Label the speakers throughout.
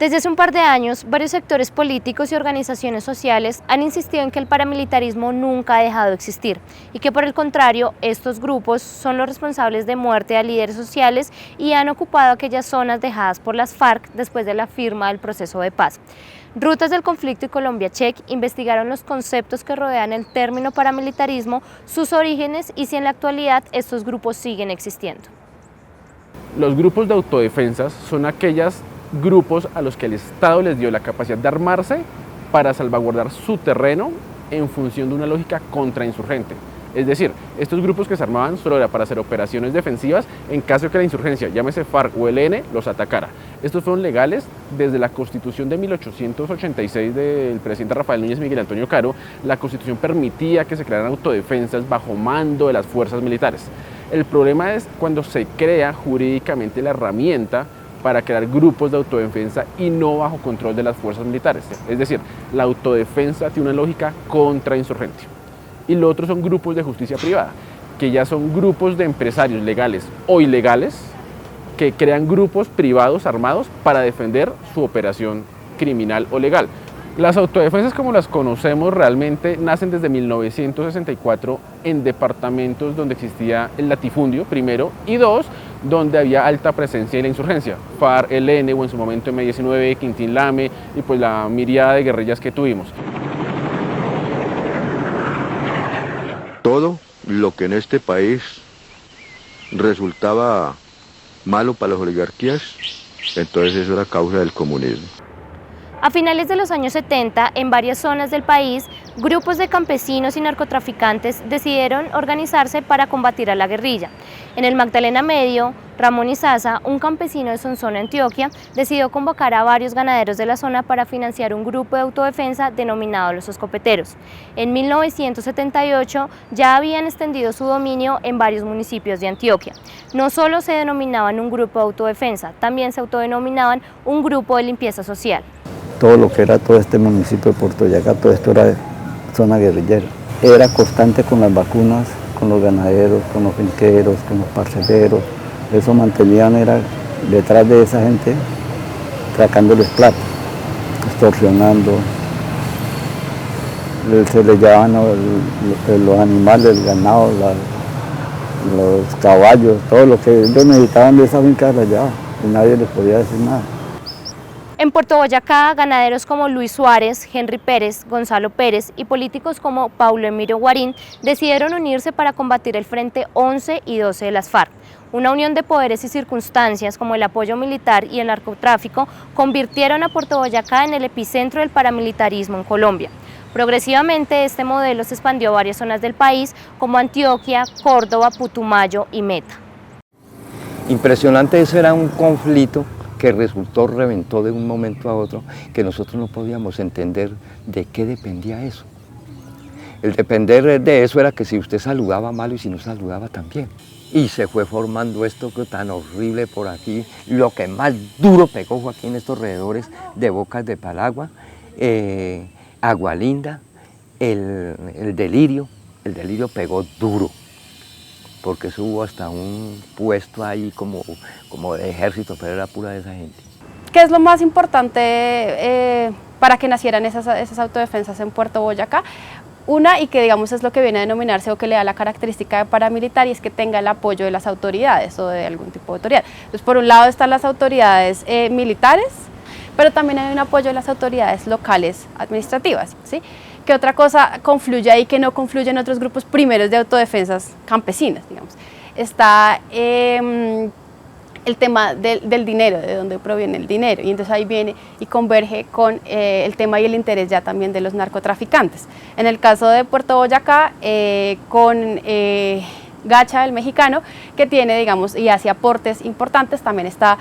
Speaker 1: Desde hace un par de años, varios sectores políticos y organizaciones sociales han insistido en que el paramilitarismo nunca ha dejado de existir y que, por el contrario, estos grupos son los responsables de muerte a líderes sociales y han ocupado aquellas zonas dejadas por las FARC después de la firma del proceso de paz. Rutas del Conflicto y Colombia Check investigaron los conceptos que rodean el término paramilitarismo, sus orígenes y si en la actualidad estos grupos siguen existiendo.
Speaker 2: Los grupos de autodefensa son aquellos grupos a los que el Estado les dio la capacidad de armarse para salvaguardar su terreno en función de una lógica contrainsurgente. Es decir, estos grupos que se armaban solo era para hacer operaciones defensivas en caso de que la insurgencia, llámese FARC o ELN, los atacara. Estos fueron legales desde la Constitución de 1886 del presidente Rafael Núñez Miguel Antonio Caro. La Constitución permitía que se crearan autodefensas bajo mando de las fuerzas militares. El problema es cuando se crea jurídicamente la herramienta para crear grupos de autodefensa y no bajo control de las fuerzas militares. Es decir, la autodefensa tiene una lógica contrainsurgente. Y lo otro son grupos de justicia privada, que ya son grupos de empresarios legales o ilegales que crean grupos privados armados para defender su operación criminal o legal. Las autodefensas como las conocemos realmente nacen desde 1964 en departamentos donde existía el latifundio, primero, y dos, donde había alta presencia de la insurgencia, FARC, ELN o en su momento M-19, Quintín Lame y pues la miríada de guerrillas que tuvimos.
Speaker 3: Todo lo que en este país resultaba malo para las oligarquías, entonces eso era causa del comunismo.
Speaker 1: A finales de los años 70, en varias zonas del país, grupos de campesinos y narcotraficantes decidieron organizarse para combatir a la guerrilla. En el Magdalena Medio, Ramón Izaza, un campesino de Sonsón, Antioquia, decidió convocar a varios ganaderos de la zona para financiar un grupo de autodefensa denominado Los Escopeteros. En 1978 ya habían extendido su dominio en varios municipios de Antioquia. No solo se denominaban un grupo de autodefensa, también se autodenominaban un grupo de limpieza social.
Speaker 4: Todo lo que era todo este municipio de Puerto Boyacá, todo esto era zona guerrillera. Era constante con las vacunas, con los ganaderos, con los finqueros, con los parceleros. Eso mantenían, era detrás de esa gente, sacándoles plata, extorsionando. Se les llevaban los animales, el ganado, los caballos, todo lo que ellos necesitaban de esa finca se les llevaba y nadie les podía decir nada.
Speaker 1: En Puerto Boyacá, ganaderos como Luis Suárez, Henry Pérez, Gonzalo Pérez y políticos como Paulo Emilio Guarín decidieron unirse para combatir el Frente 11 y 12 de las FARC. Una unión de poderes y circunstancias como el apoyo militar y el narcotráfico convirtieron a Puerto Boyacá en el epicentro del paramilitarismo en Colombia. Progresivamente este modelo se expandió a varias zonas del país como Antioquia, Córdoba, Putumayo y Meta.
Speaker 5: Impresionante, eso era un conflicto que reventó de un momento a otro, que nosotros no podíamos entender de qué dependía eso. El depender de eso era que si usted saludaba mal y si no saludaba también. Y se fue formando esto tan horrible por aquí. Lo que más duro pegó fue aquí en estos alrededores de Bocas de Palagua, Agualinda, el delirio pegó duro, porque eso hubo hasta un puesto ahí como de ejército, pero era pura de esa gente.
Speaker 6: ¿Qué es lo más importante para que nacieran esas autodefensas en Puerto Boyacá? Una, y que digamos es lo que viene a denominarse o que le da la característica de paramilitar, y es que tenga el apoyo de las autoridades o de algún tipo de autoridad. Entonces, por un lado están las autoridades militares, pero también hay un apoyo de las autoridades locales administrativas, ¿sí? ¿Qué otra cosa confluye ahí que no confluye en otros grupos primeros de autodefensas campesinas, digamos? Está el tema del dinero, de dónde proviene el dinero, y entonces ahí viene y converge con el tema y el interés ya también de los narcotraficantes. En el caso de Puerto Boyacá, con Gacha, el mexicano, que tiene, digamos, y hace aportes importantes. También está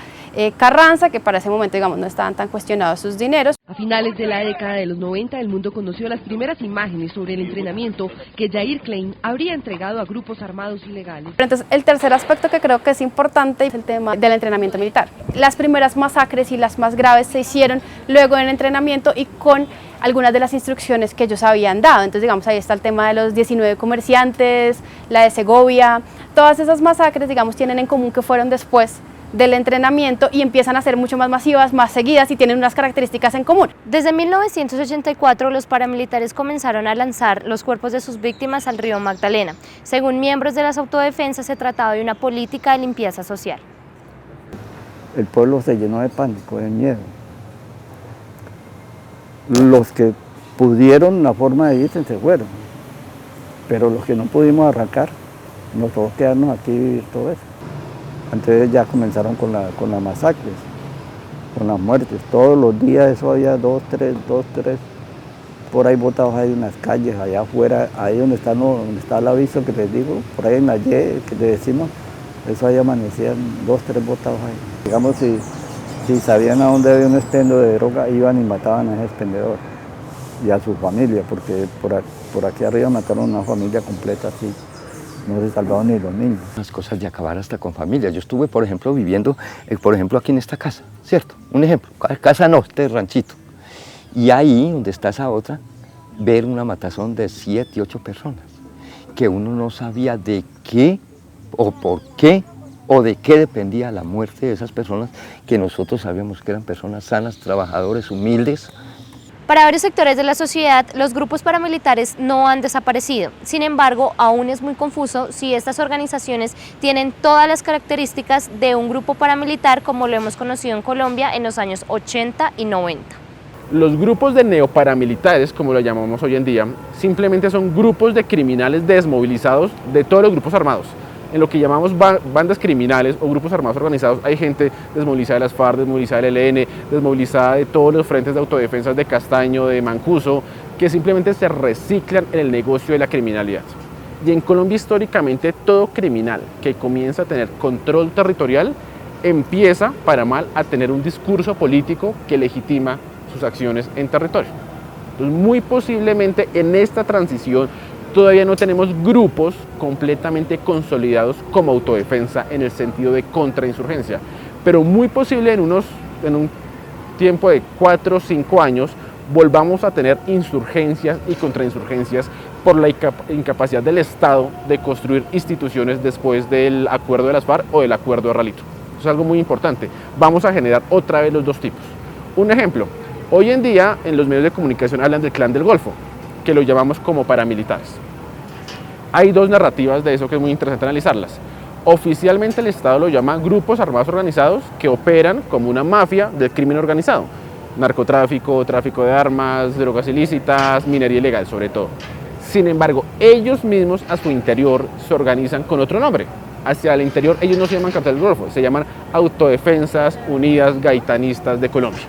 Speaker 6: Carranza, que para ese momento, digamos, no estaban tan cuestionados sus dineros.
Speaker 7: A finales de la década de los 90, el mundo conoció las primeras imágenes sobre el entrenamiento que Jair Klein habría entregado a grupos armados ilegales.
Speaker 6: Entonces, el tercer aspecto que creo que es importante es el tema del entrenamiento militar. Las primeras masacres y las más graves se hicieron luego en el entrenamiento y con algunas de las instrucciones que ellos habían dado. Entonces, digamos, ahí está el tema de los 19 comerciantes, la de Segovia. Todas esas masacres, digamos, tienen en común que fueron después del entrenamiento y empiezan a ser mucho más masivas, más seguidas y tienen unas características en común.
Speaker 1: Desde 1984, los paramilitares comenzaron a lanzar los cuerpos de sus víctimas al río Magdalena. Según miembros de las autodefensas, se trataba de una política de limpieza social.
Speaker 4: El pueblo se llenó de pánico, de miedo. Los que pudieron la forma de irse se fueron, pero los que no pudimos arrancar, nos tocó quedarnos aquí y vivir todo eso. Entonces ya comenzaron con las masacres, con las muertes. Todos los días eso había dos, tres, por ahí botados hay unas calles, allá afuera, ahí donde está el aviso que les digo, por ahí en la Y, que le decimos, eso ahí amanecían 2, 3 botados ahí. Digamos, si sabían a dónde había un expendio de droga, iban y mataban a ese expendedor y a su familia, porque por aquí arriba mataron a una familia completa así. No se salvaron ni los niños.
Speaker 5: Las cosas de acabar hasta con familias. Yo estuve, por ejemplo, viviendo, aquí en esta casa, ¿cierto? Un ejemplo, casa no, este ranchito. Y ahí, donde está esa otra, ver una matazón de 7, 8 personas, que uno no sabía de qué o por qué o de qué dependía la muerte de esas personas, que nosotros sabíamos que eran personas sanas, trabajadores, humildes.
Speaker 1: Para varios sectores de la sociedad, los grupos paramilitares no han desaparecido. Sin embargo, aún es muy confuso si estas organizaciones tienen todas las características de un grupo paramilitar como lo hemos conocido en Colombia en los años 80 y 90.
Speaker 2: Los grupos de neoparamilitares, como lo llamamos hoy en día, simplemente son grupos de criminales desmovilizados de todos los grupos armados. En lo que llamamos bandas criminales o grupos armados organizados hay gente desmovilizada de las FARC, desmovilizada del ELN, desmovilizada de todos los frentes de autodefensas de Castaño, de Mancuso, que simplemente se reciclan en el negocio de la criminalidad. Y en Colombia históricamente todo criminal que comienza a tener control territorial empieza para mal a tener un discurso político que legitima sus acciones en territorio. Entonces muy posiblemente en esta transición todavía no tenemos grupos completamente consolidados como autodefensa en el sentido de contrainsurgencia, pero muy posible en un tiempo de 4 o 5 años volvamos a tener insurgencias y contrainsurgencias por la incapacidad del Estado de construir instituciones después del acuerdo de las FARC o del acuerdo de Ralito. Eso es algo muy importante. Vamos a generar otra vez los dos tipos. Un ejemplo, hoy en día en los medios de comunicación hablan del Clan del Golfo, que lo llamamos como paramilitares. Hay dos narrativas de eso que es muy interesante analizarlas. Oficialmente el Estado lo llama grupos armados organizados que operan como una mafia del crimen organizado. Narcotráfico, tráfico de armas, drogas ilícitas, minería ilegal sobre todo. Sin embargo, ellos mismos a su interior se organizan con otro nombre. Hacia el interior ellos no se llaman Cartel del Golfo, se llaman Autodefensas Unidas Gaitanistas de Colombia.